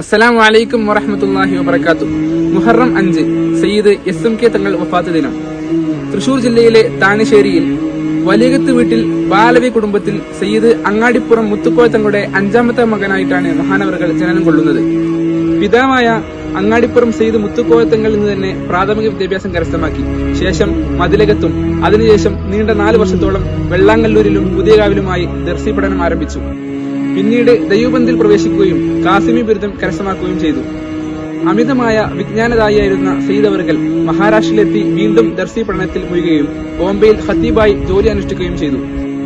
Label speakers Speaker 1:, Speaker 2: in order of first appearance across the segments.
Speaker 1: അസ്സലാമു അലൈക്കും വറഹ്മത്തുള്ളാഹി വബറകാതുഹു. മുഹറം 5 സയ്യിദ് SMK തങ്ങൾ വഫാത്ത് ദിനം. തൃശൂർ ജില്ലയിലെ താണിശ്ശേരിയിൽ വലിയകത്ത് വീട്ടിൽ ബാലവി കുടുംബത്തിൽ സയ്യിദ് അങ്ങാടിപ്പുറം മുത്തുക്കോയ തങ്ങളുടെ 5ാമത്തെ മകനായിട്ടാണ് മഹാനവറുകൾ ജനനം കൊള്ളുന്നത്. പിതാവായ അങ്ങാടിപ്പുറം സയ്യിദ് മുത്തുക്കോയ തങ്ങളിൽ നിന്ന് തന്നെ പ്രാഥമിക വിദ്യാഭ്യാസം കരസ്ഥമാക്കി. ശേഷം മതിലകത്തും അതിനുശേഷം നീണ്ട 4 വർഷത്തോളം വെള്ളാങ്ങല്ലൂരിലും പുതിയകാവിലുമായി ദർസി പഠനം ആരംഭിച്ചു. പിന്നീട് ദൈവബന്ധിൽ പ്രവേശിക്കുകയും കാസിമി ബിരുദം കരസ്ഥമാക്കുകയും ചെയ്തു. അമിതമായ വിജ്ഞാനദായിയായിരുന്ന സയ്യിദ് അവറുകൾ മഹാരാഷ്ട്രയിലെത്തി വീണ്ടും ദർസി പഠനത്തിൽ മുഴുകുകയും ബോംബെയിൽ ഖത്തീബായി ജോലി അനുഷ്ഠിക്കുകയും ചെയ്തു.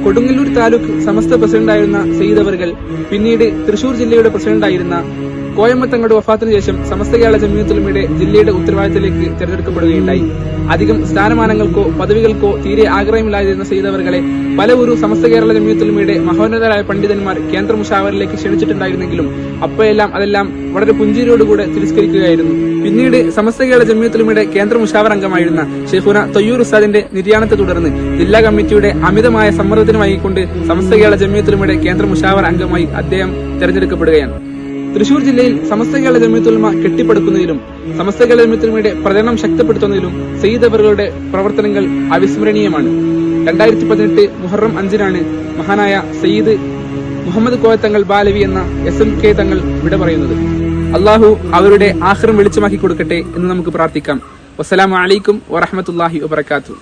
Speaker 1: കൊടുങ്ങല്ലൂർ താലൂക്ക് സമസ്ത പ്രസിഡന്റായിരുന്ന സയ്യിദ് അവറുകൾ പിന്നീട് തൃശൂർ ജില്ലയുടെ പ്രസിഡന്റായിരുന്ന കോയമ്മ തങ്ങളുടെ വഫാത്തിന് ശേഷം സമസ്ത കേരള ജംഇയ്യത്തുൽ ഉലമയുടെ ജില്ലയുടെ ഉത്തരവാദിത്തത്തിലേക്ക് തെരഞ്ഞെടുക്കപ്പെടുകയുണ്ടായി. അധികം സ്ഥാനമാനങ്ങൾക്കോ പദവികൾക്കോ തീരെ ആഗ്രഹമില്ലാതിരുന്ന സയ്യിദ് അവറുകളെ പലവരും സമസ്ത കേരള ജംഇയ്യത്തുൽ ഉലമയുടെ മഹോന്നതരായ പണ്ഡിതന്മാർ കേന്ദ്ര മുശാവറിലേക്ക് ക്ഷണിച്ചിട്ടുണ്ടായിരുന്നെങ്കിലും അതെല്ലാം വളരെ പുഞ്ചിരിയോടുകൂടെ തിരസ്കരിക്കുകയായിരുന്നു. പിന്നീട് സമസ്ത കേരള ജംഇയ്യത്തുൽ ഉലമയുടെ കേന്ദ്ര മുശാവർ അംഗമായിരുന്ന ഷെയ്ഖുന തൊയ്യൂർ ഉസ്താദിന്റെ നിര്യാണത്തെ തുടർന്ന് ജില്ലാ കമ്മിറ്റിയുടെ അമിതമായ സമ്മർദ്ദത്തിന് വൈകിക്കൊണ്ട് സമസ്ത കേരള ജംഇയ്യത്തുൽ ഉലമയുടെ കേന്ദ്ര മുശാവർ അംഗമായി അദ്ദേഹം തെരഞ്ഞെടുക്കപ്പെടുകയാണ്. തൃശൂർ ജില്ലയിൽ സമസ്ത കേരള ജംഇയ്യത്തുൽ ഉലമ കെട്ടിപ്പടുക്കുന്നതിലും സമസ്ത കേരള ജംഇയ്യത്തുൽ ഉലമയുടെ പ്രചരണം ശക്തിപ്പെടുത്തുന്നതിലും സയ്യിദ് അവറുകളുടെ പ്രവർത്തനങ്ങൾ അവിസ്മരണീയമാണ്. 2018 മുഹറം 5-നാണ് മഹാനായ സയ്യിദ് മുഹമ്മദ് കോയ തങ്ങൾ ബാലവി എന്ന SMK തങ്ങൾ വിട പറയുന്നത്. അള്ളാഹു അവരുടെ ആഖിറം വെളിച്ചമാക്കി കൊടുക്കട്ടെ എന്ന് നമുക്ക് പ്രാർത്ഥിക്കാം. വസ്സലാമു അലൈക്കും വറഹ്മത്തുള്ളാഹി വബറകാതുഹു.